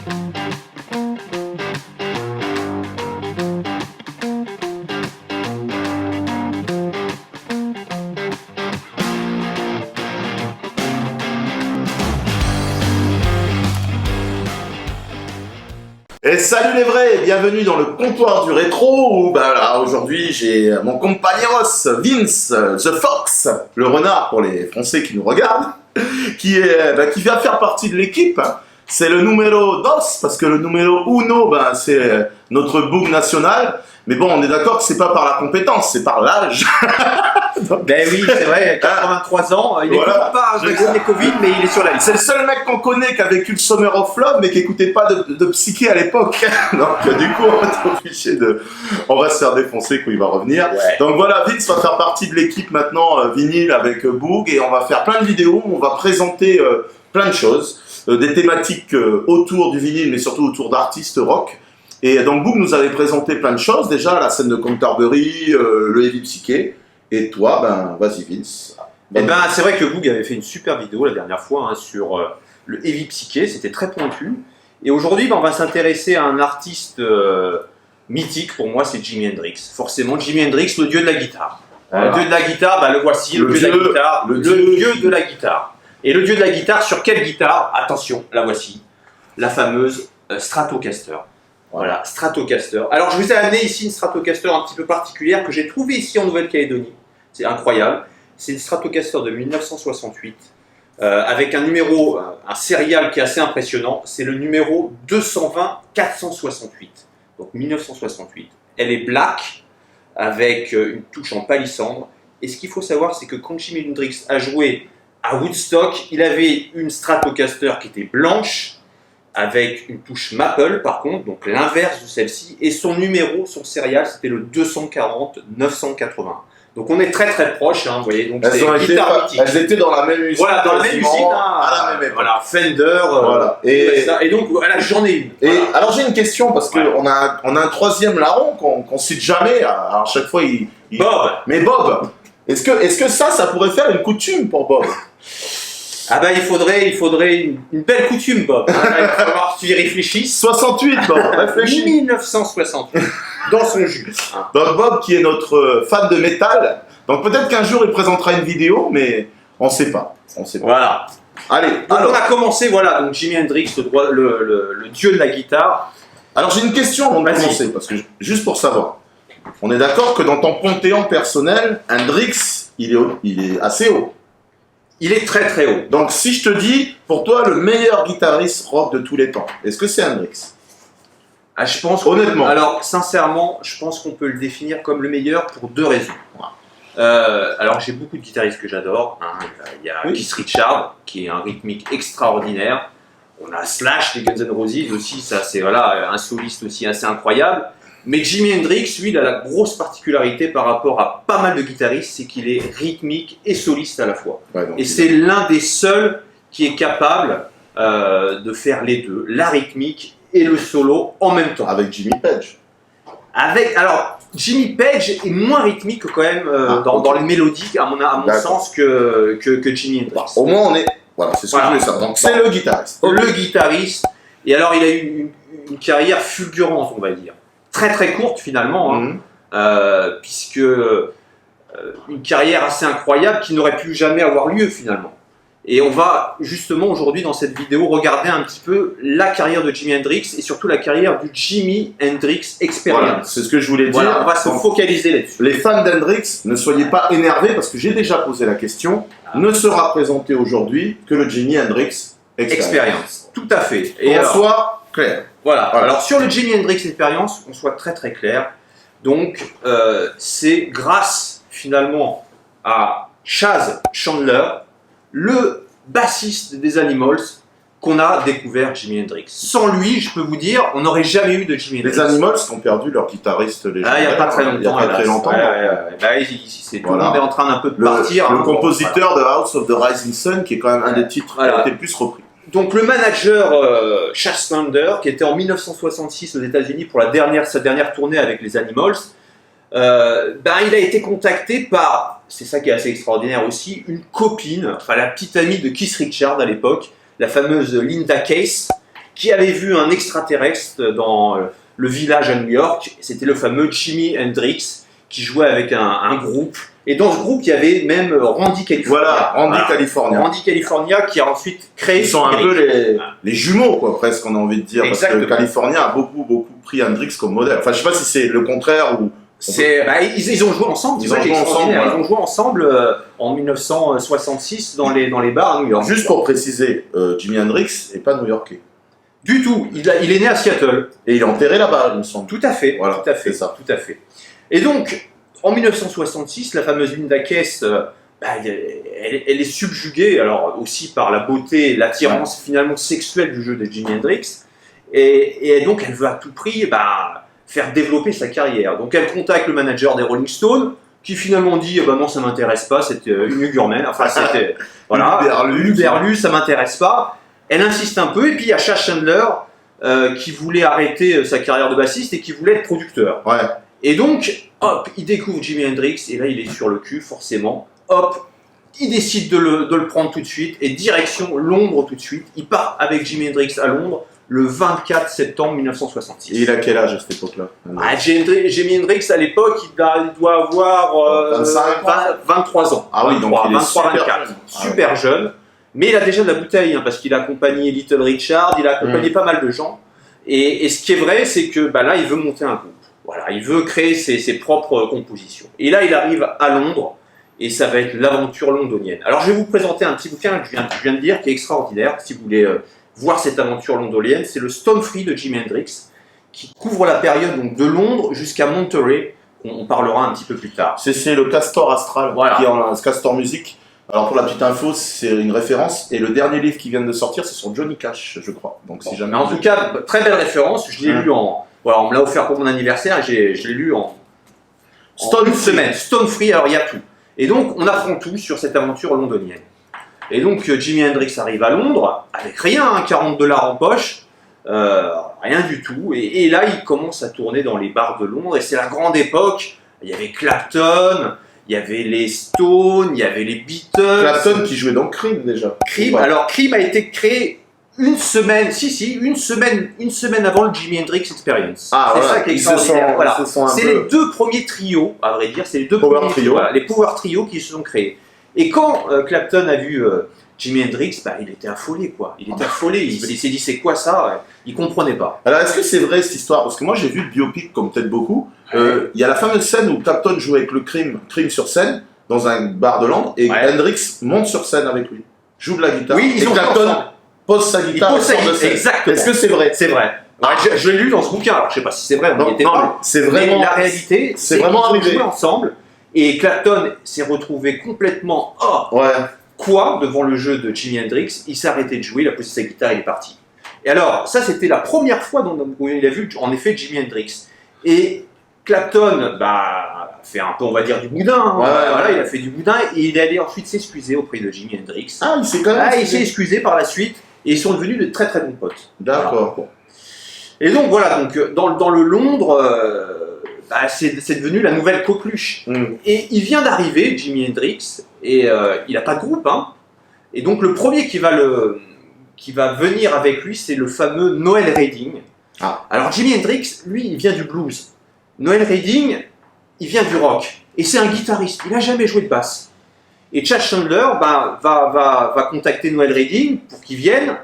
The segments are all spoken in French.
Et salut les vrais, bienvenue dans le comptoir du rétro où aujourd'hui j'ai mon compañeros Vince, The Fox, le renard pour les Français qui nous regardent, qui vient faire partie de l'équipe. C'est le numéro 2 parce que le numéro 1 c'est notre bug national. Mais bon, on est d'accord que c'est pas par la compétence, c'est par l'âge. Ben oui, c'est vrai, 83 ans, il est voilà. Pas vacciné Covid, mais il est sur la liste. C'est le seul mec qu'on connaît qui a vécu le Summer of Love, mais qui écoutait pas de psyché à l'époque. Donc du coup, on va être obligé de... On va se faire défoncer quand il va revenir. Ouais. Donc voilà, Vince va faire partie de l'équipe maintenant vinyle avec Boog, et on va faire plein de vidéos, on va présenter plein de choses, des thématiques autour du vinyle, mais surtout autour d'artistes rock. Et donc Boog nous avait présenté plein de choses, déjà la scène de Canterbury, le heavy psyché. Et toi, vas-y Vince. C'est vrai que Boog avait fait une super vidéo la dernière fois sur le heavy psyché, c'était très pointu. Et aujourd'hui, on va s'intéresser à un artiste mythique, pour moi c'est Jimi Hendrix. Forcément, Jimi Hendrix, le dieu de la guitare. Voilà. Le dieu de la guitare, le voici, le dieu de la guitare. Le dieu de la guitare. Et le dieu de la guitare, sur quelle guitare? Attention, la voici, la fameuse Stratocaster. Voilà, Stratocaster. Alors je vous ai amené ici une Stratocaster un petit peu particulière que j'ai trouvée ici en Nouvelle-Calédonie. C'est incroyable. C'est une Stratocaster de 1968 avec un numéro, un serial qui est assez impressionnant. C'est le numéro 220-468. Donc 1968. Elle est black avec une touche en palissandre. Et ce qu'il faut savoir, c'est que quand Jimi Hendrix a joué à Woodstock, il avait une Stratocaster qui était blanche, avec une touche maple par contre, donc l'inverse de celle-ci, et son numéro, son serial, c'était le 240-980. Donc on est très très proches, vous voyez, donc elles étaient dans la même usine. Voilà, dans la même usine, à la même époque. Voilà, Fender, voilà. Et donc voilà, j'en ai une. Et voilà. Alors j'ai une question, parce qu'on a un troisième larron qu'on cite jamais, alors chaque fois Bob. Mais Bob, est-ce que ça pourrait faire une coutume pour Bob? Il faudrait une belle coutume, Bob. Il va falloir que tu y réfléchisses. 68, Bob, réfléchis. 1968, dans son jus. Donc Bob, qui est notre fan de métal, donc peut-être qu'un jour il présentera une vidéo, mais on sait pas. Voilà. Allez, donc on a commencé, voilà, donc Jimi Hendrix, le dieu de la guitare. Alors j'ai une question avant de commencer, parce que juste pour savoir, on est d'accord que dans ton panthéon personnel, Hendrix, il est assez haut. Il est très très haut. Donc si je te dis, pour toi, le meilleur guitariste rock de tous les temps, est-ce que c'est Hendrix? Je pense honnêtement. Alors sincèrement, je pense qu'on peut le définir comme le meilleur pour deux raisons. Alors j'ai beaucoup de guitaristes que j'adore. Il y a Keith Richards, qui est un rythmique extraordinaire. On a Slash des Guns N' Roses aussi, ça c'est un soliste aussi assez incroyable. Mais Jimi Hendrix, lui, il a la grosse particularité par rapport à pas mal de guitaristes, c'est qu'il est rythmique et soliste à la fois. Et c'est l'un des seuls qui est capable de faire les deux, la rythmique et le solo en même temps. Avec Jimmy Page. Alors, Jimmy Page est moins rythmique quand même dans les mélodies, à mon sens, que Jimi Hendrix. Au moins, on est... Voilà, c'est ce que je voulais savoir. Donc, c'est le guitariste. Le guitariste. Et alors, il a eu une carrière fulgurante, on va dire. Très très courte finalement, puisque une carrière assez incroyable qui n'aurait pu jamais avoir lieu finalement. Et on va justement aujourd'hui dans cette vidéo regarder un petit peu la carrière de Jimi Hendrix et surtout la carrière du Jimi Hendrix Experience. Voilà, c'est ce que je voulais dire. Voilà, on va se focaliser là-dessus. Les fans d'Hendrix, ne soyez pas énervés parce que j'ai déjà posé la question. Ne sera présenté aujourd'hui que le Jimi Hendrix Experience. Tout à fait. Et on soit clair. Voilà. Alors sur le Jimi Hendrix Experience, on soit très très clair. Donc c'est grâce finalement à Chas Chandler, le bassiste des Animals, qu'on a découvert Jimi Hendrix. Sans lui, je peux vous dire, on n'aurait jamais eu de Jimi Hendrix. Les Animals qui ont perdu leur guitariste légendaire. Il n'y a pas très longtemps. Il n'y a pas très longtemps. Tout le monde est en train d'un peu de partir. Le compositeur de House of the Rising Sun, qui est quand même un des titres qui a été le plus repris. Donc le manager Chas Chandler, qui était en 1966 aux États-Unis pour sa dernière tournée avec les Animals, il a été contacté par, c'est ça qui est assez extraordinaire aussi, une copine, enfin la petite amie de Keith Richards à l'époque, la fameuse Linda Case, qui avait vu un extraterrestre dans le village à New York. C'était le fameux Jimi Hendrix qui jouait avec un groupe. Et dans ce groupe, il y avait même Randy California. California. Randy California qui a ensuite créé... Ils sont un peu les jumeaux, quoi, presque, on a envie de dire. Exactement. Parce que California a beaucoup pris Hendrix comme modèle. Enfin, je sais pas si c'est le contraire ou... ils ont joué ensemble. Ils ont joué ensemble en 1966 dans les bars à New York. Juste pour préciser, Jimi Hendrix n'est pas new-yorkais. Du tout. Il est né à Seattle. Et il est enterré là-bas, il me semble. Tout à fait. Voilà, tout à fait. Ça. Tout à fait. Et donc, en 1966, la fameuse Linda Kess, elle est subjuguée, alors aussi par la beauté, l'attirance finalement sexuelle du jeu de Jimi Hendrix, et donc elle veut à tout prix faire développer sa carrière. Donc elle contacte le manager des Rolling Stones, qui finalement dit non, ça m'intéresse pas, c'était une Hugurman, enfin c'était Uberlu, ça m'intéresse pas. Elle insiste un peu, et puis il y a Chad Chandler qui voulait arrêter sa carrière de bassiste et qui voulait être producteur. Ouais. Et donc, hop, il découvre Jimi Hendrix, et là il est sur le cul, forcément. Hop, il décide de le prendre tout de suite, et direction Londres tout de suite. Il part avec Jimi Hendrix à Londres le 24 septembre 1966. Et il a quel âge à cette époque-là? Jimi Hendrix à l'époque, il doit avoir 23 ans. Ah oui, donc 23, il est 23, 24. Super jeune. Mais il a déjà de la bouteille, parce qu'il a accompagné Little Richard, il a accompagné pas mal de gens. Et ce qui est vrai, c'est que là, il veut monter un groupe. Voilà, il veut créer ses propres compositions. Et là, il arrive à Londres, et ça va être l'aventure londonienne. Alors, je vais vous présenter un petit bouquin que je viens de lire, qui est extraordinaire, si vous voulez voir cette aventure londonienne. C'est le Stone Free de Jimi Hendrix, qui couvre la période donc, de Londres jusqu'à Monterey. On parlera un petit peu plus tard. C'est le Castor Astral, voilà. Qui est en Castor Music. Alors, pour la petite info, c'est une référence, et le dernier livre qui vient de sortir, c'est sur Johnny Cash, je crois. Donc, si jamais... Mais en tout cas, très belle référence, je l'ai lu Voilà, on me l'a offert pour mon anniversaire, je l'ai lu en une semaine. Stone Free, alors il y a tout. Et donc, on apprend tout sur cette aventure londonienne. Et donc, Jimi Hendrix arrive à Londres, avec rien, $40 en poche, rien du tout. Et là, il commence à tourner dans les bars de Londres, et c'est la grande époque. Il y avait Clapton, il y avait les Stones, il y avait les Beatles. Clapton qui jouait dans Cream déjà. Cream, alors Cream a été créé une semaine avant le Jimi Hendrix Experience. Ah, c'est voilà. ça qui est extraordinaire. Voilà. C'est les deux premiers trios, à vrai dire, c'est les deux Power premiers Trio. Voilà, les Power Trio qui se sont créés. Et quand Clapton a vu Jimi Hendrix, il était affolé, quoi. Il était affolé, il s'est dit c'est quoi ça? Il comprenait pas. Alors est-ce que c'est vrai cette histoire? Parce que moi j'ai vu le biopic comme peut-être beaucoup. Il y a la fameuse scène où Clapton joue avec le Cream sur scène dans un bar de Londres et Hendrix monte sur scène avec lui, joue de la guitare. Oui, et Clapton pose sa guitare. Exactement. Est-ce que c'est vrai? C'est vrai. Je l'ai lu dans ce bouquin. Alors je sais pas si c'est vrai. Non, c'est vraiment. Mais la réalité, c'est vraiment qu'ils ont arrivé joué ensemble et Clapton s'est retrouvé complètement devant le jeu de Jimi Hendrix. Il s'est arrêté de jouer, il a posé sa guitare, il est parti. Et alors ça c'était la première fois où il a vu en effet Jimi Hendrix. Et Clapton fait un peu, on va dire, du boudin. Il a fait du boudin et il est allé ensuite s'excuser auprès de Jimi Hendrix. Ah, il s'est quand même il s'est excusé par la suite et ils sont devenus de très très bons potes. D'accord. Voilà. Et donc voilà, dans le Londres, c'est devenu la nouvelle coqueluche. Et il vient d'arriver, Jimi Hendrix, et il n'a pas de groupe. Et donc le premier qui va venir avec lui, c'est le fameux Noel Redding. Alors Jimi Hendrix, lui, il vient du blues. Noel Redding, il vient du rock. Et c'est un guitariste, il n'a jamais joué de basse. Et Chad Chandler va contacter Noel Redding pour qu'il vienne.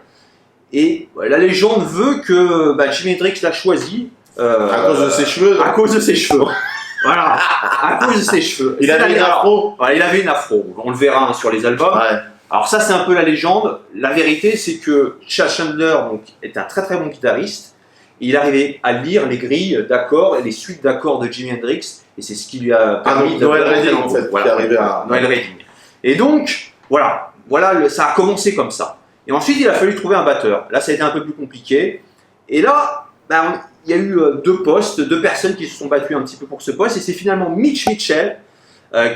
Et la légende veut que Jimi Hendrix l'a choisi. À cause de ses cheveux. À cause de ses cheveux. Voilà, à cause de ses cheveux. Il avait une afro. Il avait une afro, on le verra sur les albums. Alors ça c'est un peu la légende. La vérité c'est que Chad Chandler est un très très bon guitariste. Il arrivait à lire les grilles d'accords et les suites d'accords de Jimi Hendrix. Et c'est ce qui lui a permis de... Noel Redding en fait, qui est arrivé à... Noel Redding. Et donc, voilà ça a commencé comme ça. Et ensuite il a fallu trouver un batteur. Là ça a été un peu plus compliqué. Et là, il y a eu deux personnes qui se sont battues un petit peu pour ce poste. Et c'est finalement Mitch Mitchell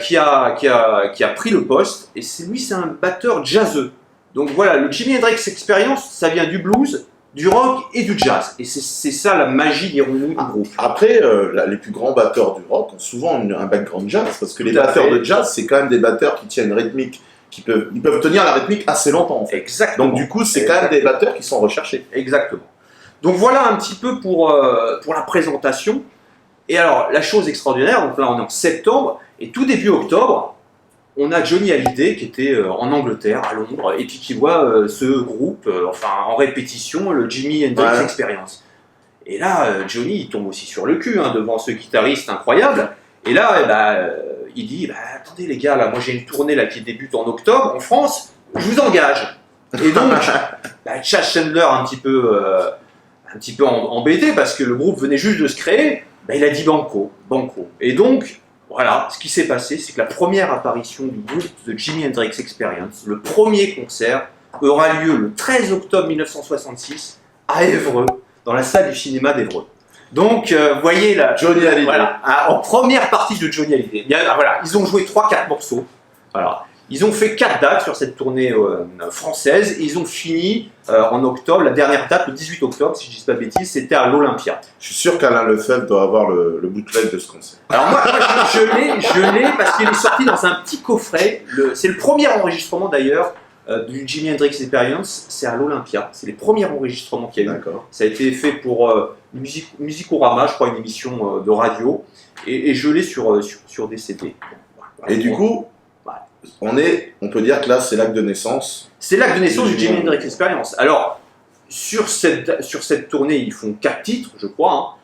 qui a pris le poste. Et c'est un batteur jazzeux. Donc voilà, le Jimi Hendrix Experience, ça vient du blues, du rock et du jazz. Et c'est ça la magie, dirons-nous, du groupe. Après, les plus grands batteurs du rock ont souvent un background jazz, parce que les batteurs de jazz, c'est quand même des batteurs qui tiennent rythmique, ils peuvent tenir la rythmique assez longtemps en fait. Exactement. Donc du coup, c'est quand même des batteurs qui sont recherchés. Exactement. Donc voilà un petit peu pour la présentation. Et alors, la chose extraordinaire, donc là on est en septembre, et tout début octobre, on a Johnny Hallyday qui était en Angleterre, à Londres, et puis qui voit ce groupe, en répétition, le Jimi Hendrix Experience. Et là, Johnny, il tombe aussi sur le cul devant ce guitariste incroyable. Et là, il dit, attendez les gars, là, moi j'ai une tournée là, qui débute en octobre en France, je vous engage. Et donc, Chad Chandler, un petit peu embêté, parce que le groupe venait juste de se créer, il a dit banco. Et donc, voilà, ce qui s'est passé, c'est que la première apparition du groupe de Jimi Hendrix Experience, le premier concert, aura lieu le 13 octobre 1966 à Évreux, dans la salle du cinéma d'Évreux. Donc, voyez là, Johnny Hallyday. Voilà, en première partie de Johnny Hallyday. Voilà, ils ont joué 3-4 morceaux. Voilà. Ils ont fait 4 dates sur cette tournée française et ils ont fini en octobre. La dernière date, le 18 octobre, si je ne dis pas de bêtises, c'était à l'Olympia. Je suis sûr qu'Alain Lefebvre doit avoir le bootleg de ce concert. Alors moi je l'ai parce qu'il est sorti dans un petit coffret. C'est le premier enregistrement d'ailleurs du Jimi Hendrix Experience, c'est à l'Olympia. C'est les premiers enregistrements qu'il y a eu. D'accord. Ça a été fait pour Musicorama, je crois, une émission de radio. Et je l'ai sur des CD. Et du coup, on peut dire que là, c'est l'acte de naissance. C'est l'acte de naissance du Jimi Hendrix Experience. Alors, sur cette tournée, ils font 4 titres, je crois.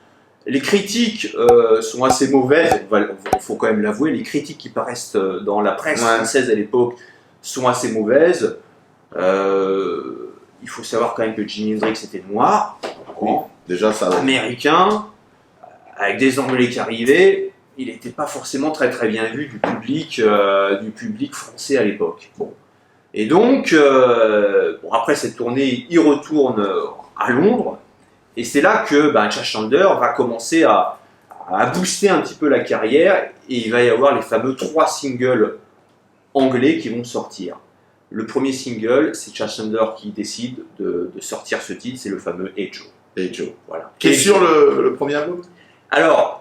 Les critiques sont assez mauvaises, il faut quand même l'avouer. Les critiques qui paraissent dans la presse française à l'époque sont assez mauvaises. Il faut savoir quand même que Jimi Hendrix était noir, déjà ça. Américain, avec des Anglais qui arrivaient. Il n'était pas forcément très très bien vu du public français à l'époque. Bon. Et donc, après cette tournée, il retourne à Londres, et c'est là que Chad Chandler va commencer à booster un petit peu la carrière, et il va y avoir les fameux 3 singles anglais qui vont sortir. Le premier single, c'est Chad Chandler qui décide de sortir ce titre, c'est le fameux Hey Joe. Hey Joe. Voilà. Qui est sur le premier album? Alors,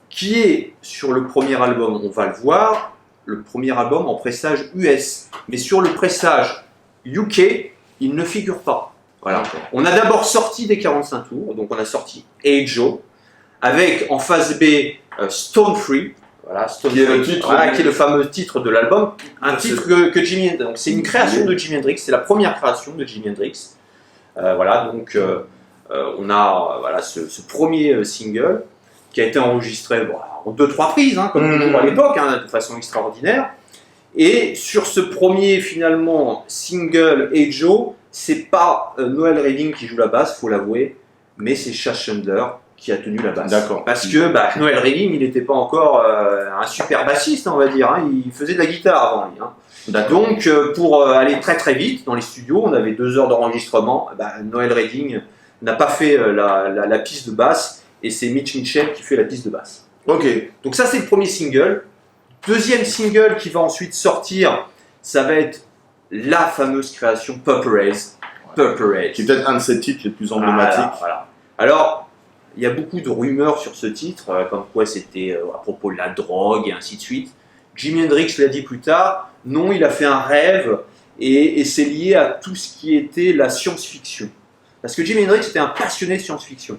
qui est sur le premier album, on va le voir, le premier album en pressage US. Mais sur le pressage UK, il ne figure pas. Voilà. On a d'abord sorti des 45 tours, donc on a sorti Hey Joe, avec en phase B Stone Free, voilà, qui est le fameux titre de l'album, un titre que Jimi Hendrix, donc c'est une création de Jimi Hendrix, c'est la première création de Jimi Hendrix. Donc on a ce premier single, qui a été enregistré en 2-3 prises, comme toujours à l'époque, de façon extraordinaire. Et sur ce premier, finalement, single Hey Joe, c'est pas Noel Redding qui joue la basse, faut l'avouer, mais c'est Chad Chandler qui a tenu la basse. D'accord. Parce que Noel Redding, il n'était pas encore un super bassiste, on va dire, il faisait de la guitare avant lui. Donc, pour aller très très vite dans les studios, on avait 2 heures d'enregistrement, Noel Redding n'a pas fait la piste de basse, et c'est Mitch Mitchell qui fait la piste de basse. Ok. Donc ça, c'est le premier single. Deuxième single qui va ensuite sortir, ça va être la fameuse création Purple Haze. Purple Haze. Qui est peut-être un de ses titres les plus emblématiques. Voilà. Alors, il y a beaucoup de rumeurs sur ce titre, comme quoi c'était à propos de la drogue et ainsi de suite. Jimi Hendrix l'a dit plus tard, non, il a fait un rêve et c'est lié à tout ce qui était la science-fiction. Parce que Jimi Hendrix était un passionné de science-fiction.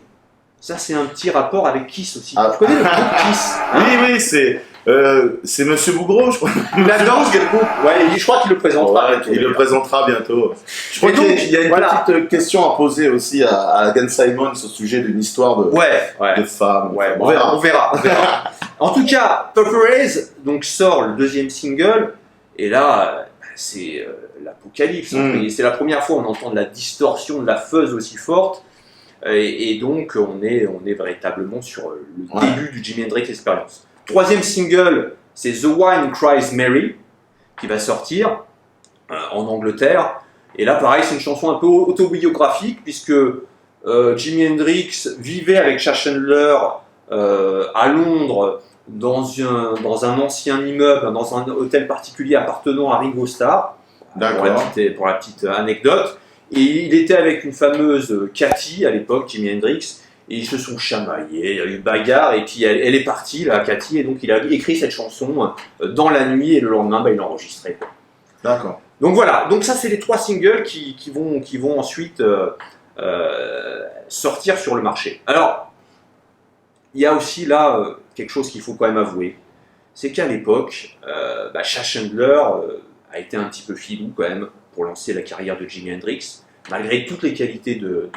Ça, c'est un petit rapport avec Kiss aussi. Tu connais le groupe Kiss? Oui, c'est Monsieur Bougreau, je crois. La danse, je crois qu'il le présentera. Il le présentera bientôt. Je crois qu'il y a une petite question à poser aussi à Gene Simons au sujet d'une histoire de femme. On verra. En tout cas, Purple Haze sort le deuxième single, et là, c'est l'apocalypse. C'est la première fois où on entend de la distorsion, de la fuzz aussi forte. Et donc on est véritablement sur le début du Jimi Hendrix Experience. Troisième single, c'est The Wine Cries Mary, qui va sortir en Angleterre. Et là, pareil, c'est une chanson un peu autobiographique, puisque Jimi Hendrix vivait avec Chad Chandler à Londres, dans un ancien immeuble, dans un hôtel particulier appartenant à Ringo Starr, pour la petite anecdote. Et il était avec une fameuse Cathy à l'époque, Jimi Hendrix, et ils se sont chamaillés, il y a eu bagarre, et puis elle est partie, là, Cathy, et donc il a écrit cette chanson dans la nuit, et le lendemain, il l'a enregistrée. D'accord. Donc voilà, donc ça c'est les 3 singles qui vont ensuite sortir sur le marché. Alors, il y a aussi là quelque chose qu'il faut quand même avouer, c'est qu'à l'époque, Chad Chandler a été un petit peu filou quand même pour lancer la carrière de Jimi Hendrix, malgré toutes les qualités de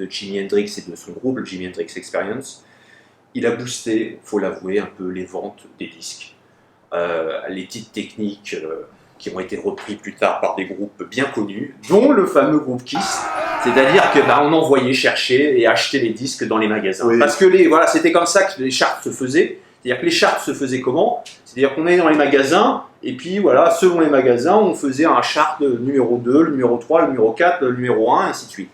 Jimi Hendrix et de son groupe, le Jimi Hendrix Experience. Il a boosté, il faut l'avouer, un peu les ventes des disques, les titres techniques qui ont été repris plus tard par des groupes bien connus, dont le fameux groupe Kiss. C'est-à-dire que on envoyait chercher et acheter les disques dans les magasins. Oui. Parce que c'était comme ça que les charts se faisaient. C'est-à-dire que les charts se faisaient comment? C'est-à-dire qu'on allait dans les magasins, et puis voilà, selon les magasins, on faisait un chart de numéro 2, le numéro 3, le numéro 4, le numéro 1, et ainsi de suite.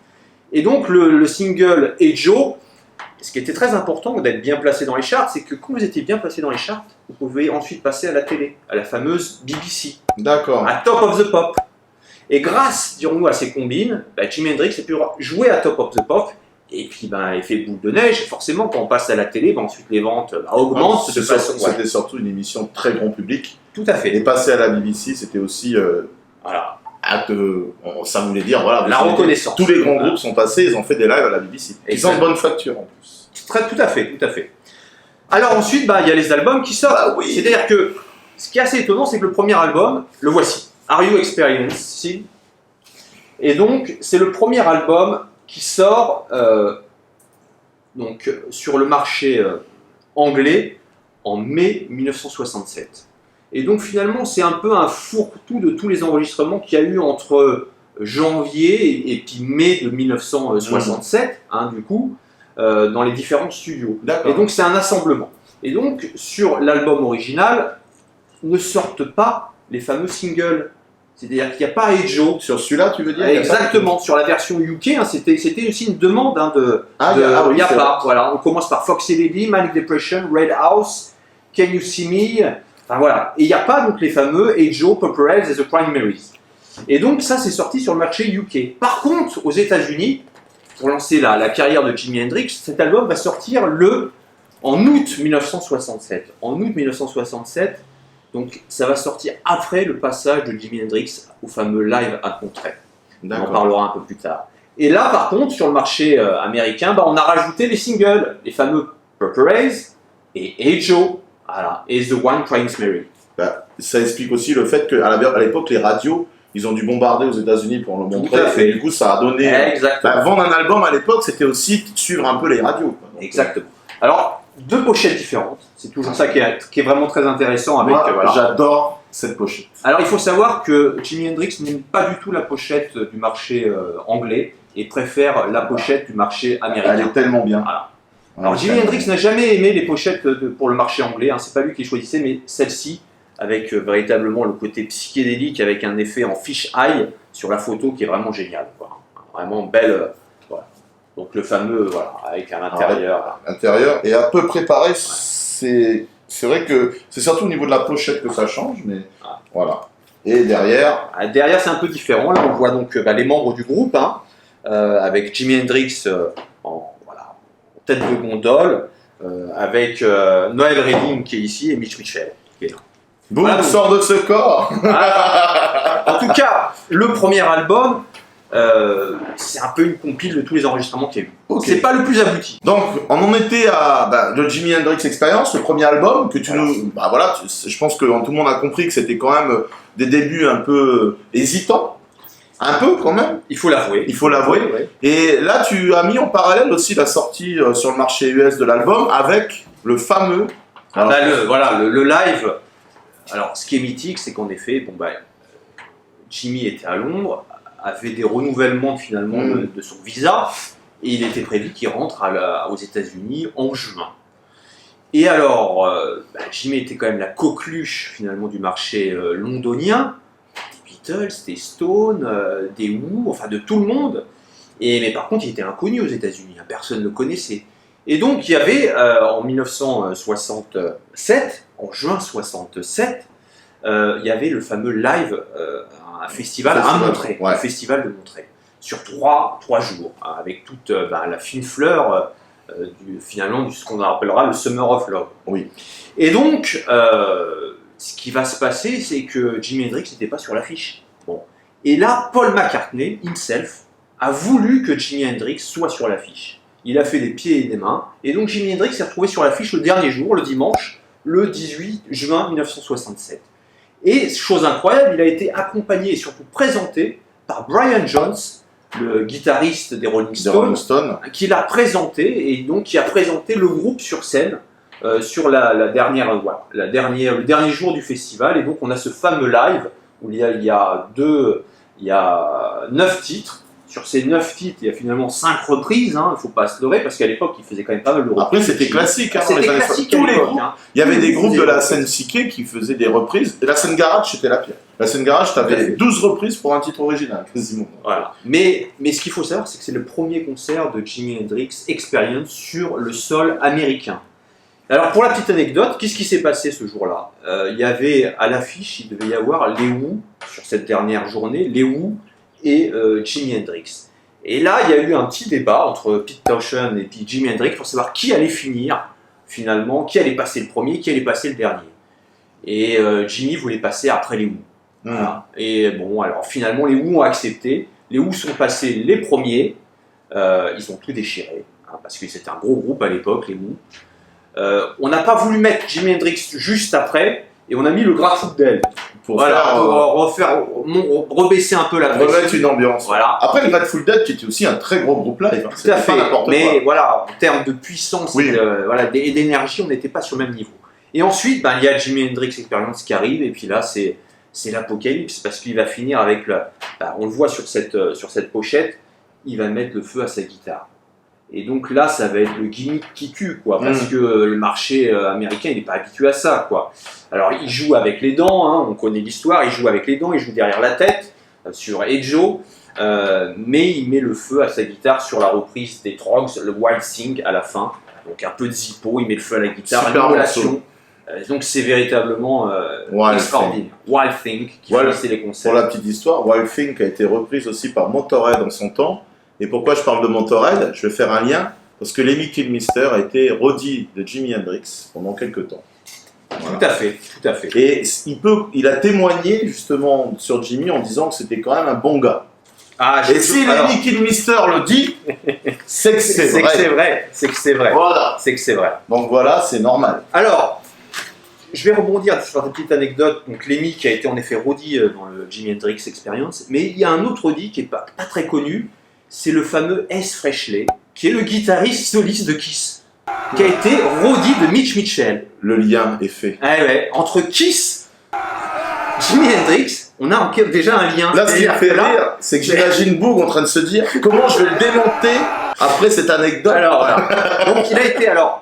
Et donc le single Hey Joe, ce qui était très important d'être bien placé dans les charts, c'est que quand vous étiez bien placé dans les charts, vous pouvez ensuite passer à la télé, à la fameuse BBC. D'accord. À Top of the Pop. Et grâce, dirons-nous, à ces combines, Jimi Hendrix a pu jouer à Top of the Pop, et puis effet boule de neige, forcément, quand on passe à la télé, ensuite les ventes augmentent de façon... C'était surtout une émission très grand public. Tout à fait. Et passer à la BBC, c'était aussi... voilà. Ça voulait dire, voilà... La reconnaissance. Tous les grands groupes sont passés, ils ont fait des lives à la BBC. Ils ont de bonne facture, en plus. Tout à fait, tout à fait. Alors ensuite, il y a les albums qui sortent. Oui. C'est-à-dire que, ce qui est assez étonnant, c'est que le premier album, le voici. Are You Experiencing? Et donc, c'est le premier album qui sort sur le marché anglais en mai 1967. Et donc finalement, c'est un peu un fourre-tout de tous les enregistrements qu'il y a eu entre janvier et puis mai de 1967, du coup, dans les différents studios. Et donc c'est un assemblement. Et donc, sur l'album original, ne sortent pas les fameux singles. C'est-à-dire qu'il n'y a pas Hey Joe. Sur celui-là, tu veux dire? Exactement, sur la version UK, c'était aussi une demande il n'y a pas. Voilà, on commence par Foxy Lady, Manic Depression, Red House, Can You See Me? Enfin voilà. Et il n'y a pas donc les fameux Hey Joe, Purple Haze et The Primaries. Et donc ça, c'est sorti sur le marché UK. Par contre, aux États-Unis, pour lancer la carrière de Jimi Hendrix, cet album va sortir en août 1967. En août 1967, donc ça va sortir après le passage de Jimi Hendrix au fameux live à Contray. On en parlera un peu plus tard. Et là, par contre, sur le marché américain, on a rajouté les singles, les fameux Purple Haze et Hey Joe, voilà, et The One Crying Mary. Ça explique aussi le fait qu'à l'époque, les radios, ils ont dû bombarder aux États-Unis pour le montrer. Tout à fait. Et du coup, ça a donné. Vendre un album à l'époque, c'était aussi suivre un peu les radios. Donc, exactement. Alors, 2 pochettes différentes. C'est toujours ça qui est vraiment très intéressant avec. J'adore cette pochette. Alors, il faut savoir que Jimi Hendrix n'aime pas du tout la pochette du marché anglais et préfère la pochette du marché américain. Elle est tellement bien. Voilà. Alors, Jimi Hendrix n'a jamais aimé les pochettes pour le marché anglais. C'est pas lui qui les choisissait, mais celle-ci, avec véritablement le côté psychédélique, avec un effet en fish eye sur la photo qui est vraiment génial. Vraiment belle. Voilà. Donc le fameux, avec à l'intérieur. L'intérieur est à peu près pareil. C'est vrai que c'est surtout au niveau de la pochette que ça change, mais voilà. Et derrière. Derrière, c'est un peu différent. Là, on voit donc les membres du groupe, avec Jimi Hendrix en tête de gondole, avec Noel Redding qui est ici et Mitch Mitchell qui est là. Boum, sort de ce corps. En tout cas, le premier album, c'est un peu une compile de tous les enregistrements qu'il y a eu. C'est pas le plus abouti. Donc, on en était à le Jimi Hendrix Experience, le premier album que tu nous... je pense que tout le monde a compris que c'était quand même des débuts un peu hésitants. Un peu quand même. Il faut l'avouer. Ouais. Et là, tu as mis en parallèle aussi la sortie sur le marché US de l'album avec le fameux... le live. Alors, ce qui est mythique, c'est qu'en effet, Jimmy était à Londres, avait des renouvellements finalement de son visa, et il était prévu qu'il rentre aux États-Unis en juin. Et alors, Jimmy était quand même la coqueluche finalement du marché londonien, des Beatles, des Stones, des Who, enfin de tout le monde. Mais par contre, il était inconnu aux États-Unis, personne ne le connaissait. Et donc, il y avait en 1967, en juin 67, il y avait le fameux live, un festival à Montreuil, le festival de Montreuil, sur trois jours, avec toute la fine fleur finalement de ce qu'on appellera le Summer of Love. Oui. Et donc, ce qui va se passer, c'est que Jimi Hendrix n'était pas sur l'affiche. Bon. Et là, Paul McCartney, himself, a voulu que Jimi Hendrix soit sur l'affiche. Il a fait des pieds et des mains, et donc Jimi Hendrix s'est retrouvé sur l'affiche le dernier jour, le dimanche, le 18 juin 1967. Et, chose incroyable, il a été accompagné et surtout présenté par Brian Jones, le guitariste des Rolling Stones, qui l'a présenté, et donc qui a présenté le groupe sur scène sur le dernier jour du festival. Et donc on a ce fameux live où il y a 9 titres. Sur ces 9 titres, il y a finalement 5 reprises, il ne faut pas se leurrer, parce qu'à l'époque, il faisait quand même pas mal de reprises. Après, c'était classique. C'était classique tous les groupes. Il y avait des groupes de la reprises. scène psyché qui faisaient des reprises. Et la scène garage, c'était la pire. La scène garage, tu avais 12 reprises pour un titre original, quasiment. Voilà. Mais ce qu'il faut savoir, c'est que c'est le premier concert de Jimi Hendrix Experience sur le sol américain. Alors, pour la petite anecdote, qu'est-ce qui s'est passé ce jour-là? Il y avait à l'affiche, il devait y avoir les Who, sur cette dernière journée, les Who et Jimi Hendrix. Et là, il y a eu un petit débat entre Pete Townshend et puis Jimi Hendrix pour savoir qui allait finir, finalement, qui allait passer le premier, qui allait passer le dernier. Et Jimi voulait passer après les Who. Voilà. Et bon, alors finalement, les Who ont accepté. Les Who sont passés les premiers. Ils ont tout déchiré, parce que c'était un gros groupe à l'époque, les Who. On n'a pas voulu mettre Jimi Hendrix juste après, et on a mis le Grateful Dead pour rebaisser un peu la pression. Remettre une ambiance. Voilà. Après, le Grateful Dead, qui était aussi un très gros groupe live. Tout à fait. Mais quoi. voilà, en termes de puissance et d'énergie, on n'était pas sur le même niveau. Et ensuite, il y a Jimi Hendrix Experience qui arrive, et puis là, c'est l'apocalypse, parce qu'il va finir avec, on le voit sur cette pochette, il va mettre le feu à sa guitare. Et donc là, ça va être le gimmick qui tue, quoi, parce que le marché américain, il n'est pas habitué à ça, quoi. Alors, il joue avec les dents, on connaît l'histoire, il joue avec les dents, il joue derrière la tête, sur Hey Joe, mais il met le feu à sa guitare sur la reprise des Trogs, le Wild Thing à la fin. Donc un peu de Zippo, il met le feu à la guitare, super une relation. Donc c'est véritablement extraordinaire. Wild Thing, qui finissait les concerts. Pour la petite histoire, Wild Thing a été reprise aussi par Motorhead en son temps. Et pourquoi je parle de Motorhead? Je vais faire un lien, parce que Lemmy Kilmister a été roadie de Jimi Hendrix pendant quelques temps. Voilà. Tout à fait. Et il a témoigné justement sur Jimi en disant que c'était quand même un bon gars. Et si Lemmy Kilmister le dit, c'est que c'est vrai. C'est que c'est vrai. Voilà. C'est que c'est vrai. Donc voilà, c'est normal. Alors, je vais rebondir sur une petite anecdote. Donc Lemmy qui a été en effet roadie dans le Jimi Hendrix Experience, mais il y a un autre roadie qui n'est pas très connu. C'est le fameux S. Frehley, qui est le guitariste soliste de Kiss, qui a été roadie de Mitch Mitchell. Le lien est fait. Entre Kiss, Jimi Hendrix, on a déjà un lien. Là, ce qui me fait rire, c'est que j'imagine Boog en train de se dire comment je vais le démonter après cette anecdote. Donc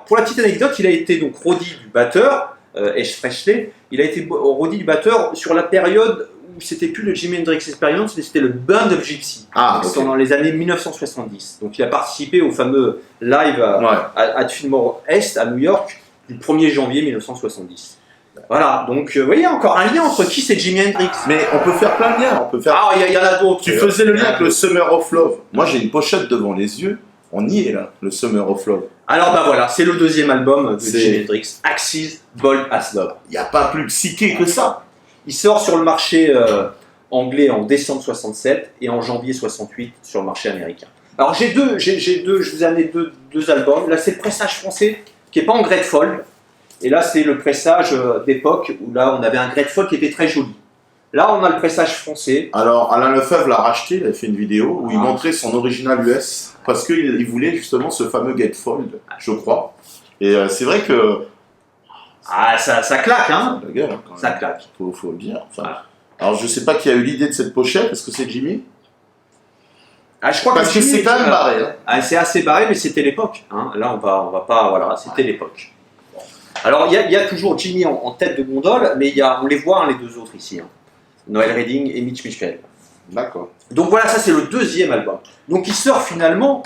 pour la petite anecdote, il a été donc roadie du batteur, S. Frehley. Il a été roadie du batteur sur la période où c'était plus le Jimi Hendrix Experience, mais c'était le Band of Gypsy. C'était dans les années 1970. Donc il a participé au fameux live à Fillmore Est, à New York, du 1er janvier 1970. Voilà, donc vous voyez, encore un lien entre Kiss et Jimi Hendrix. Mais on peut faire plein de liens. Il y en a d'autres. Tu faisais le lien avec le Summer of Love. Moi j'ai une pochette devant les yeux. On y est là, le Summer of Love. Alors voilà, c'est le deuxième album de Jimi Hendrix, Axis Bold as Love. Il n'y a pas plus psyché que ça. Il sort sur le marché anglais en décembre 67 et en janvier 68 sur le marché américain. Alors je vous ai amené deux albums. Là c'est le pressage français qui n'est pas en Grateful. Et là c'est le pressage d'époque où là on avait un Grateful qui était très joli. Là on a le pressage français. Alors Alain Lefebvre l'a racheté, il a fait une vidéo où il montrait son original US parce qu'il voulait justement ce fameux Gatefold, je crois. Et c'est vrai que... ça claque, hein. La gueule, quand même. Ça claque. Faut le dire. Alors je sais pas qui a eu l'idée de cette pochette, est-ce que c'est Jimi? Je crois parce que c'est quand même barré. C'est assez barré, mais c'était l'époque. Là on va pas, voilà, c'était l'époque. Alors il y a toujours Jimi en tête de gondole, mais on les voit les deux autres ici. Noel Redding et Mitch Mitchell. D'accord. Donc voilà, ça c'est le deuxième album. Donc il sort finalement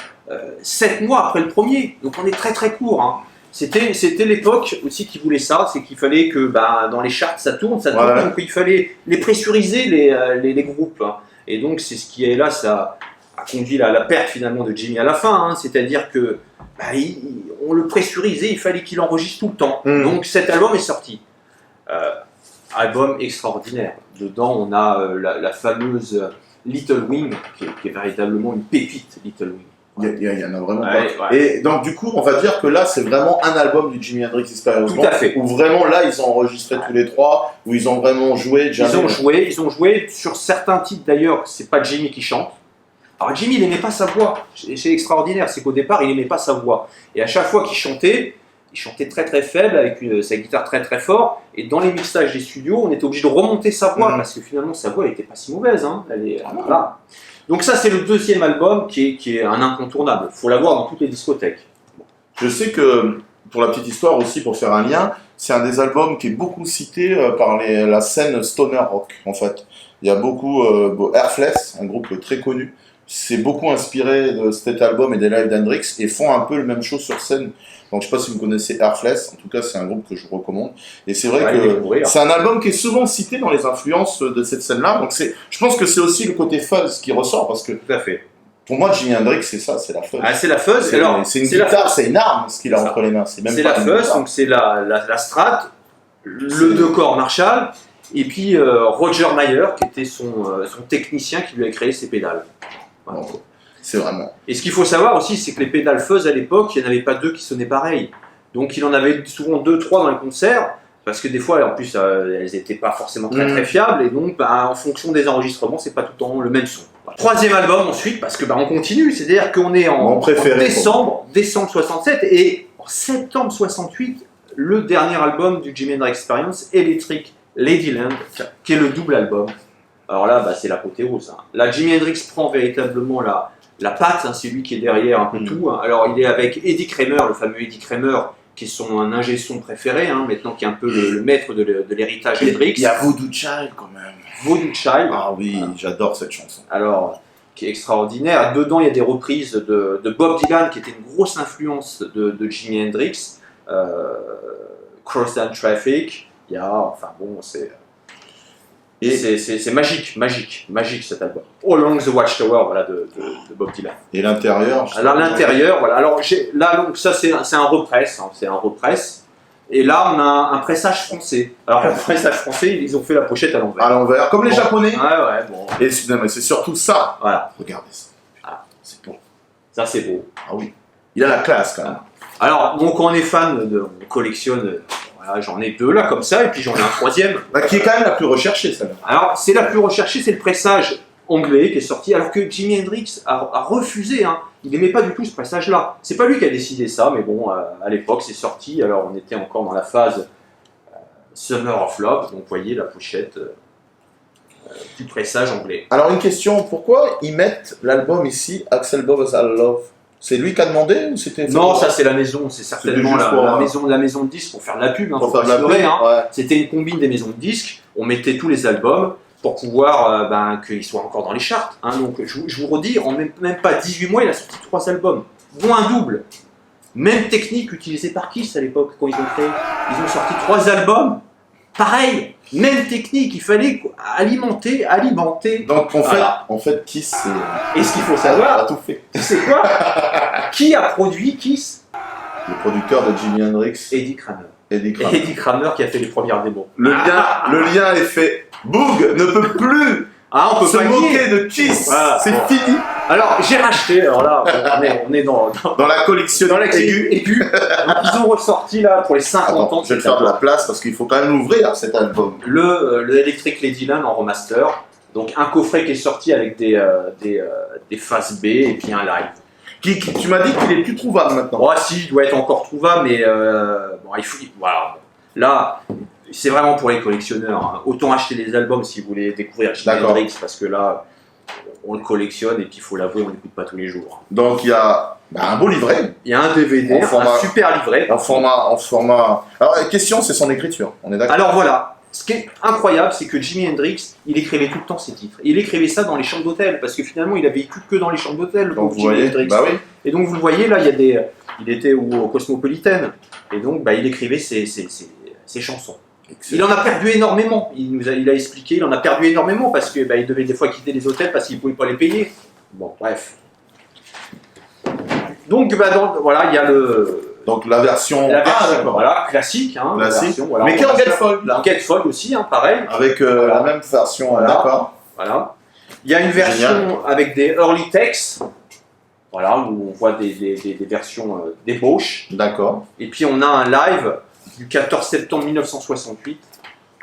7 mois après le premier. Donc on est très très court. C'était l'époque aussi qui voulait ça, c'est qu'il fallait que dans les charts ça tourne, donc il fallait les pressuriser les groupes. Et donc c'est ce qui est là, ça a conduit à la perte finalement de Jimi à la fin. C'est-à-dire que on le pressurisait, il fallait qu'il enregistre tout le temps. Donc cet album est sorti. album extraordinaire. Dedans, on a la fameuse Little Wing, qui est véritablement une pépite, Little Wing. Il y en a vraiment pas. Et donc du coup, on va dire que là, c'est vraiment un album du Jimi Hendrix Experience. Tout à fait. Où vraiment là, ils ont enregistré tous les trois, où ils ont vraiment joué. Ils ont joué sur certains titres d'ailleurs. C'est pas Jimmy qui chante. Alors Jimmy, il n'aimait pas sa voix. C'est extraordinaire, c'est qu'au départ, il n'aimait pas sa voix. Et à chaque fois qu'il chantait, il chantait très très faible avec sa guitare très très fort. Et dans les mixages des studios, on était obligé de remonter sa voix parce que finalement, sa voix, elle n'était pas si mauvaise. Hein. Voilà. Donc ça, c'est le deuxième album qui est un incontournable. Il faut l'avoir dans toutes les discothèques. Je sais que, pour la petite histoire aussi, pour faire un lien, c'est un des albums qui est beaucoup cité par la scène stoner rock, en fait. Il y a beaucoup... Airfless, un groupe très connu, s'est beaucoup inspiré de cet album et des lives d'Hendrix et font un peu la même chose sur scène. Donc je ne sais pas si vous connaissez Airfless, en tout cas c'est un groupe que je vous recommande. Et c'est vrai que c'est un album qui est souvent cité dans les influences de cette scène-là. Donc je pense que c'est aussi le côté fuzz qui ressort parce que tout à fait. Pour moi, Jimi Hendrix, c'est ça, c'est la fuzz. Ah, c'est la fuzz. C'est une guitare, c'est une arme ce qu'il a entre les mains. C'est la fuzz, donc c'est la Strat, le deux-corps Marshall, et puis Roger Mayer qui était son technicien qui lui a créé ses pédales. Voilà. Bon. C'est vraiment. Et ce qu'il faut savoir aussi, c'est que les pédales fuzz à l'époque, il n'y en avait pas deux qui sonnaient pareil. Donc il en avait souvent 2-3 dans les concerts, parce que des fois, en plus, elles n'étaient pas forcément très fiables, et donc en fonction des enregistrements, c'est pas tout le temps le même son. Voilà. Troisième album ensuite, parce que on continue, c'est-à-dire qu'on est en décembre 67, et en septembre 68, le dernier album du Jimi Hendrix Experience, Electric Ladyland, qui est le double album. Alors là, c'est l'apothéose. Hein. Là, Jimi Hendrix prend véritablement la patte, hein, c'est lui qui est derrière un peu tout. Hein. Alors il est avec Eddie Kramer, le fameux Eddie Kramer, qui est son ingé son préféré, hein, maintenant qui est un peu le maître de l'héritage Hendrix. Il y a Voodoo Child quand même. Voodoo Child. Ah oui, j'adore cette chanson. Alors, qui est extraordinaire. Dedans, il y a des reprises de Bob Dylan, qui était une grosse influence de Jimi Hendrix. Crossland Traffic. Il y a, enfin bon, c'est magique cet album. All Along the Watchtower, voilà, de Bob Dylan. Et l'intérieur. Alors l'intérieur, voilà. Alors là, donc ça c'est un repress, hein, c'est un repress. Et là, on a un pressage français. Alors le pressage français, ils ont fait la pochette à l'envers. À l'envers, comme les Japonais. Ouais, bon. Et c'est surtout ça. Voilà. Regardez ça. Voilà. C'est beau. Ça c'est beau. Ah oui. Il a la classe quand même. Alors, bon, quand on est fan, on collectionne. Voilà, j'en ai deux là comme ça, et puis j'en ai un troisième. Qui est quand même la plus recherchée, celle-là. Alors, c'est la plus recherchée, c'est le pressage anglais qui est sorti, alors que Jimi Hendrix a refusé. Hein. Il n'aimait pas du tout ce pressage-là. C'est pas lui qui a décidé ça, mais bon, à l'époque, c'est sorti. Alors, on était encore dans la phase Summer of Love, donc vous voyez la pochette du pressage anglais. Alors, une question, pourquoi ils mettent l'album ici, Axel Bob's I Love? C'est lui qui a demandé ou c'était... Non, ça c'est la maison, c'est certainement la maison de disques pour faire de la pub, hein, pour faire de la pub, hein. Ouais. C'était une combine des maisons de disques, on mettait tous les albums pour pouvoir qu'ils soient encore dans les charts. Hein. Donc je vous redis, en même pas 18 mois, il a sorti 3 albums, dont un double. Même technique utilisée par Kiss à l'époque quand ils ont créé. Ils ont sorti 3 albums, pareil, même technique, il fallait alimenter. Donc en fait Kiss, c'est... Et ce qu'il faut savoir, a tout fait. C'est quoi? Qui a produit Kiss? Le producteur de Jimi Hendrix. Eddie Kramer. Eddie Kramer qui a fait les premières démos. Le lien est fait. Boog ne peut plus se moquer de Kiss. Voilà, c'est fini. Alors j'ai racheté. Alors là, on est dans la collection aiguë. Donc ils ont ressorti là pour les 50 ans. Je vais faire de la place parce qu'il faut quand même l'ouvrir cet album. Le Electric Ladyland en remaster. Donc un coffret qui est sorti avec des faces B et puis un live. Tu m'as dit qu'il est plus trouvable maintenant. Oh si, il doit être encore trouvable, mais bon, voilà. Là, c'est vraiment pour les collectionneurs. Hein. Autant acheter les albums si vous voulez découvrir Jimi Hendrix, parce que là, on le collectionne et puis il faut l'avouer, on l'écoute pas tous les jours. Donc il y a un beau livret. Il y a un DVD, un super livret. En format. Alors la question, c'est son écriture. On est d'accord. Alors voilà. Ce qui est incroyable, c'est que Jimi Hendrix, il écrivait tout le temps ses titres. Il écrivait ça dans les chambres d'hôtel, parce que finalement, il avait vécu que dans les chambres d'hôtel. Donc vous voyez, Hendrix. Bah oui. Et donc vous le voyez là, il était au Cosmopolitan, et donc il écrivait ses chansons. Excellent. Il en a perdu énormément. Il a expliqué, il en a perdu énormément parce que il devait des fois quitter les hôtels parce qu'il ne pouvait pas les payer. Bon, bref. Donc voilà, il y a Donc la version. La version, d'accord. voilà, classique. Hein, Classique. version, voilà, Mais qui est en gatefold là. En gatefold aussi, hein, pareil. Avec Voilà. la même version, Voilà. d'accord. Voilà. Il y a une version avec des early texts, voilà, où on voit des versions d'ébauche. D'accord. Et puis on a un live du 14 septembre 1968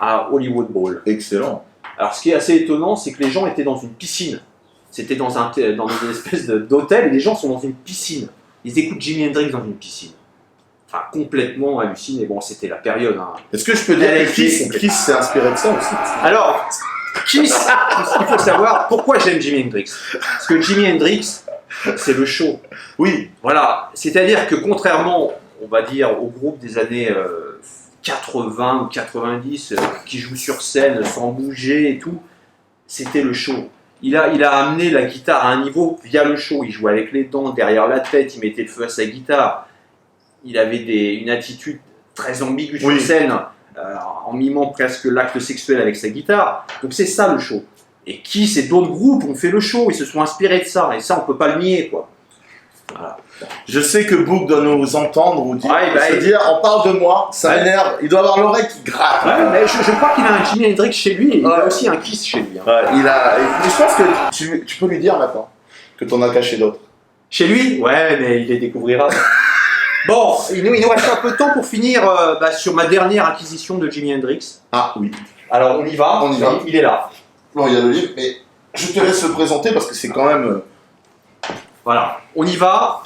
à Hollywood Bowl. Excellent. Alors ce qui est assez étonnant, c'est que les gens étaient dans une piscine. C'était dans une espèce d'hôtel et les gens sont dans une piscine. Ils écoutent Jimi Hendrix dans une piscine. Enfin, complètement halluciné. Bon, c'était la période. Hein. Est-ce que je peux dire que Kiss s'est inspiré de ça aussi? Alors, Kiss, ce qu'il faut savoir, pourquoi j'aime Jimi Hendrix? Parce que Jimi Hendrix, c'est le show. Oui. Voilà, c'est-à-dire que contrairement, on va dire, au groupe des années 80 ou 90 qui jouent sur scène sans bouger et tout, c'était le show. Il a amené la guitare à un niveau via le show. Il jouait avec les dents derrière la tête, il mettait le feu à sa guitare. Il avait une attitude très ambiguë sur scène, en mimant presque l'acte sexuel avec sa guitare. Donc c'est ça le show. Et Kiss et d'autres groupes ont fait le show, ils se sont inspirés de ça. Et ça, on peut pas le nier, quoi. Voilà. Je sais que Book doit nous entendre ou dire, Ouais, dire on parle de moi, ça m'énerve. Il doit avoir l'oreille qui gratte. Ouais, mais je crois qu'il a un Jimi Hendrix chez lui et il a aussi un Kiss chez lui. Hein. Ouais, et je pense que tu peux lui dire maintenant que t'en as caché d'autres. Chez lui? Ouais, mais il les découvrira. Bon, il nous reste un peu de temps pour finir sur ma dernière acquisition de Jimi Hendrix. Ah oui. Alors on y va, il est là. Bon, il y a le livre, mais je te laisse le présenter parce que c'est quand même... Voilà, on y va,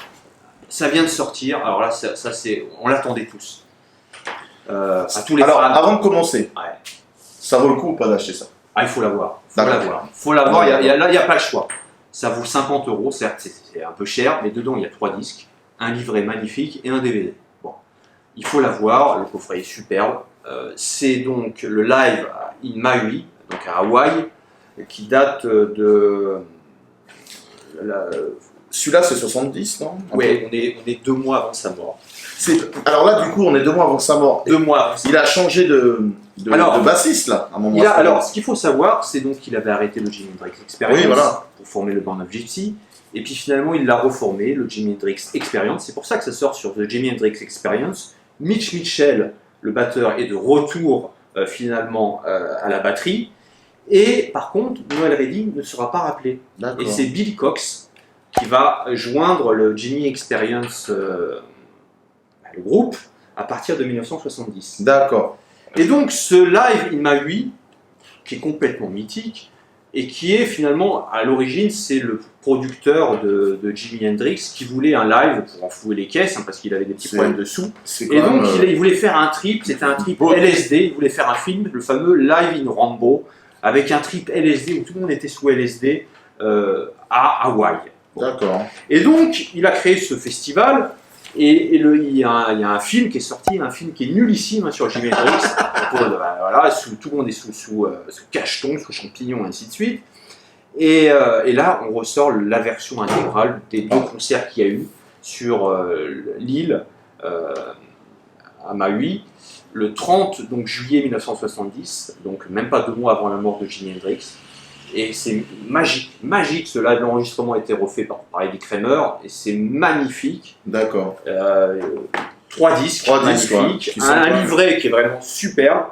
ça vient de sortir, alors là, ça c'est, on l'attendait tous. À tous les alors, fans. avant de commencer, Ouais. ça vaut le coup ou pas d'acheter ça? Ah, il faut l'avoir, D'accord. faut l'avoir, là, il n'y a pas le choix. Ça vaut 50 €, certes, c'est un peu cher, mais dedans, il y a 3 disques, un livret magnifique et un DVD. Bon, il faut l'avoir, le coffret est superbe. C'est donc le live in Maui, donc à Hawaï, qui date de... Celui-là, c'est 70, non? Oui, on est 2 mois avant sa mort. Alors là, du coup, on est 2 mois avant sa mort. 2 mois avant sa mort. Il a changé de bassiste, là, à un moment. Alors, ce qu'il faut savoir, c'est donc qu'il avait arrêté le Jimi Hendrix Experience pour former le Band of Gypsy. Et puis finalement, il l'a reformé, le Jimi Hendrix Experience. C'est pour ça que ça sort sur The Jimi Hendrix Experience. Mitch Mitchell, le batteur, est de retour finalement à la batterie. Et par contre, Noel Redding ne sera pas rappelé. Et c'est Bill Cox qui va joindre le Jimi Experience, le groupe, à partir de 1970. D'accord. Et donc ce live in Maui, qui est complètement mythique, et qui est finalement, à l'origine, c'est le producteur de Jimi Hendrix qui voulait un live pour enflouer les caisses, hein, parce qu'il avait des petits problèmes de sous. Et donc il voulait faire un trip, c'était un trip LSD, il voulait faire un film, le fameux Live in Rambo, avec un trip LSD où tout le monde était sous LSD à Hawaï. D'accord. Et donc, il a créé ce festival, et il y a un film qui est sorti, un film qui est nullissime sur Jimi Hendrix. Voilà, tout le monde est sous cacheton, sous champignons, et ainsi de suite. Et là, on ressort la version intégrale des 2 concerts qu'il y a eu sur l'île à Maui, le 30 juillet 1970, donc même pas 2 mois avant la mort de Jimi Hendrix. Et c'est magique, magique. Ce live, l'enregistrement a été refait par Eddie Kramer et c'est magnifique. D'accord. 3 disques magnifiques, un livret qui est vraiment superbe.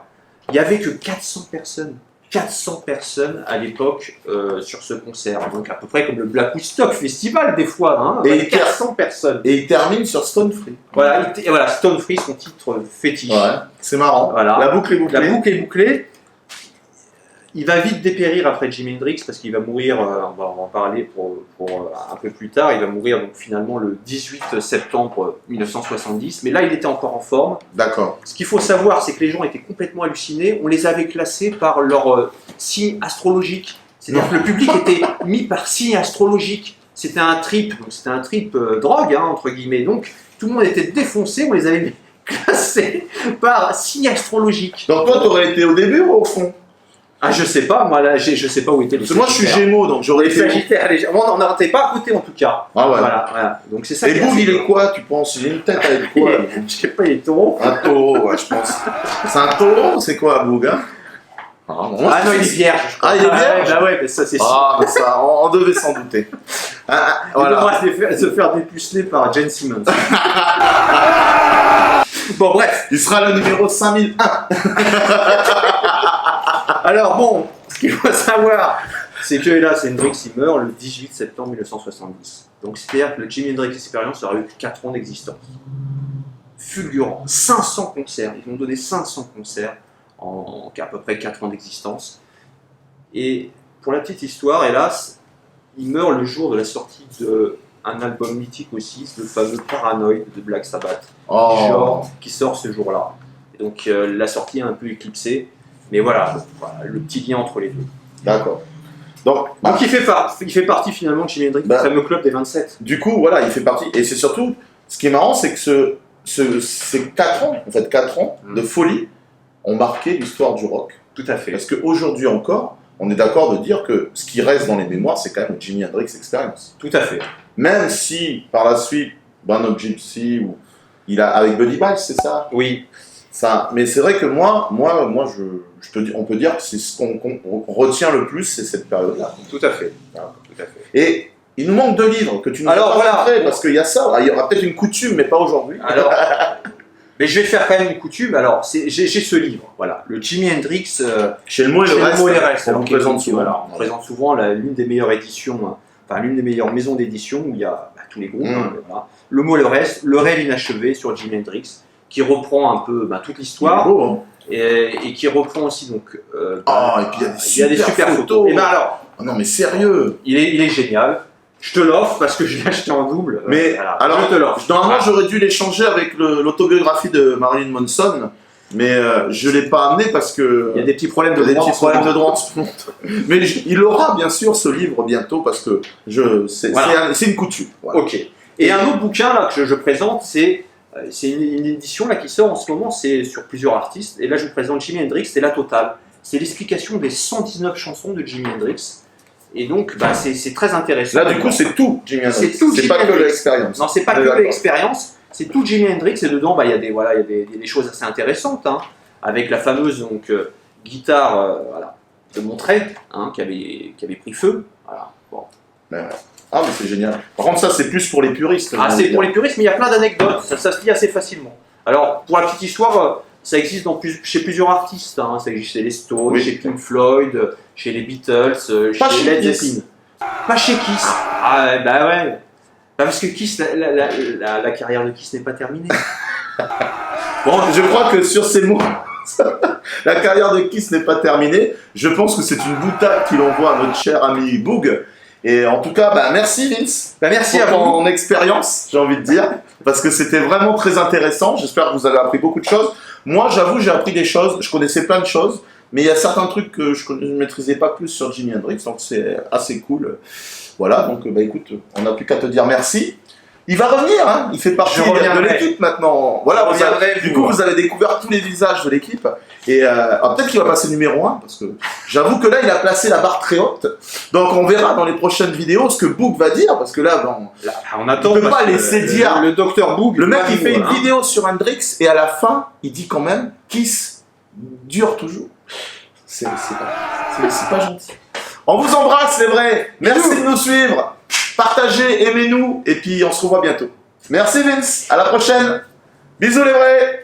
Il n'y avait que 400 personnes. 400 personnes à l'époque sur ce concert. Donc à peu près comme le Black Woodstock Festival des fois. Hein, et 400 personnes. Et il termine sur Stone Free. Voilà, Stone Free, son titre fétiche. Ouais, c'est marrant. Voilà. La boucle est bouclée. La boucle est bouclée. Il va vite dépérir après Jimi Hendrix parce qu'il va mourir, on va en parler pour un peu plus tard, il va mourir donc finalement le 18 septembre 1970, mais là il était encore en forme. D'accord. Ce qu'il faut savoir, c'est que les gens étaient complètement hallucinés, on les avait classés par leur signe astrologique, c'est-à-dire que le public était mis par signe astrologique, c'était un trip, drogue, hein, entre guillemets, donc tout le monde était défoncé, on les avait classés par signe astrologique. Donc toi t'aurais été au début ou au fond? Ah, je sais pas, moi là, je sais pas où étaient les Sagittaires. Moi je suis Gémeaux, donc j'aurais été. Sagittaires, on n'arrêtait pas à côté en tout cas. Ah ouais. Voilà. Donc c'est ça. Et Boog, il est quoi, tu penses? Il a une tête avec quoi? Je sais pas, il est taureau. Un taureau, ouais, je pense. C'est un taureau, c'est quoi, Boog, hein? Non, il est vierge. Ah, il est vierge? Bah ouais, mais ça c'est sûr. Ah, mais ça, on devait s'en douter. Voilà. Il devra se faire dépuceler par Jane Simmons. Bon, bref. Il sera le numéro 5001. Alors, bon, ce qu'il faut savoir, c'est que Hélas Hendrix, il meurt le 18 septembre 1970. Donc, c'est-à-dire que le Jimi Hendrix Experience aura eu 4 ans d'existence. Fulgurant. 500 concerts. Ils vont donner 500 concerts en à peu près 4 ans d'existence. Et pour la petite histoire, Hélas, il meurt le jour de la sortie d'un album mythique aussi, le fameux Paranoid de Black Sabbath, qui sort ce jour-là. Et donc la sortie est un peu éclipsée, mais voilà, le petit lien entre les deux. D'accord. Donc il fait partie finalement de Jimi Hendrix, le fameux club des 27. Du coup, voilà, il fait partie. Et c'est surtout, ce qui est marrant, c'est que ces 4 ans, en fait 4 ans de folie, ont marqué l'histoire du rock. Tout à fait. Parce qu'aujourd'hui encore, on est d'accord de dire que ce qui reste dans les mémoires, c'est quand même le Jimi Hendrix Experience. Tout à fait. Même si, par la suite, Band of Gypsy, ou il a, avec Buddy Miles, c'est ça? Oui. Ça, mais c'est vrai que moi je te dis, on peut dire que c'est ce qu'on retient le plus, c'est cette période-là. Tout à fait. Voilà. Tout à fait. Et il nous manque 2 livres que tu nous as pas montrés, parce qu'il y a ça, il y aura peut-être une coutume, mais pas aujourd'hui. Alors, mais je vais faire quand même une coutume. Alors, j'ai ce livre, voilà, le Jimi Hendrix. Chez le mot et le reste. On présente souvent. Voilà, on présente souvent l'une des meilleures éditions, enfin l'une des meilleures maisons d'édition où il y a tous les groupes. Voilà. Le mot et le reste, le rêve inachevé sur Jimi Hendrix, qui reprend un peu toute l'histoire. Et qui reprend aussi donc. Et puis il y a des super photos. Et ben alors. Non mais sérieux. Il est génial. Je te l'offre parce que je l'ai acheté en double. Mais voilà. alors, je te l'offre. Normalement, j'aurais dû l'échanger avec l'autobiographie de Marilyn Manson, mais je l'ai pas amené parce que il y a des petits problèmes de droit en ce moment. Mais il aura bien sûr ce livre bientôt parce que c'est une coutume. Voilà. Ok. Et un autre bouquin là que je présente, c'est une édition là qui sort en ce moment, c'est sur plusieurs artistes. Et là, je vous présente Jimi Hendrix, c'est la totale. C'est l'explication des 119 chansons de Jimi Hendrix. Et donc, c'est très intéressant. Là, du coup, c'est tout Jimi Hendrix. C'est pas que l'expérience. Non, c'est pas que l'expérience. C'est tout Jimi Hendrix. Et dedans, il y a des choses assez intéressantes, hein, avec la fameuse guitare de Montret, hein, qui avait pris feu. Voilà. Bon. Ah, mais c'est génial. Par contre, ça, c'est plus pour les puristes. Ah, c'est pour les puristes, mais il y a plein d'anecdotes. Ça se lit assez facilement. Alors, pour la petite histoire, ça existe chez plusieurs artistes. Hein. Ça existe chez les Stones, chez Pink Floyd, chez les Beatles, chez Led Zeppelin. Pas chez Kiss. Ah, bah ouais. Parce que Kiss, la carrière de Kiss n'est pas terminée. Bon, je crois que sur ces mots, la carrière de Kiss n'est pas terminée. Je pense que c'est une boutade qu'il envoie à notre cher ami Boog. Et en tout cas, merci Vince. Merci pour à vous. ton expérience, j'ai envie de dire, parce que c'était vraiment très intéressant. J'espère que vous avez appris beaucoup de choses. Moi, j'avoue, j'ai appris des choses. Je connaissais plein de choses, mais il y a certains trucs que je ne maîtrisais pas plus sur Jimi Hendrix, donc c'est assez cool. Voilà, donc écoute, on n'a plus qu'à te dire merci. Il va revenir, hein. Il fait partie de l'équipe maintenant. Voilà, du coup, vous avez découvert tous les visages de l'équipe. Et peut-être qu'il va passer numéro 1, parce que j'avoue que là, il a placé la barre très haute. Donc, on verra dans les prochaines vidéos ce que Boog va dire, parce que là, on attend. On ne peut pas laisser dire. Le docteur Boog. Le mec, il fait une vidéo sur Hendrix, et à la fin, il dit quand même Kiss dure toujours. C'est pas gentil. On vous embrasse, c'est vrai. Merci de nous suivre. Partagez, aimez-nous, et puis on se revoit bientôt. Merci Vince, à la prochaine. Bisous les vrais.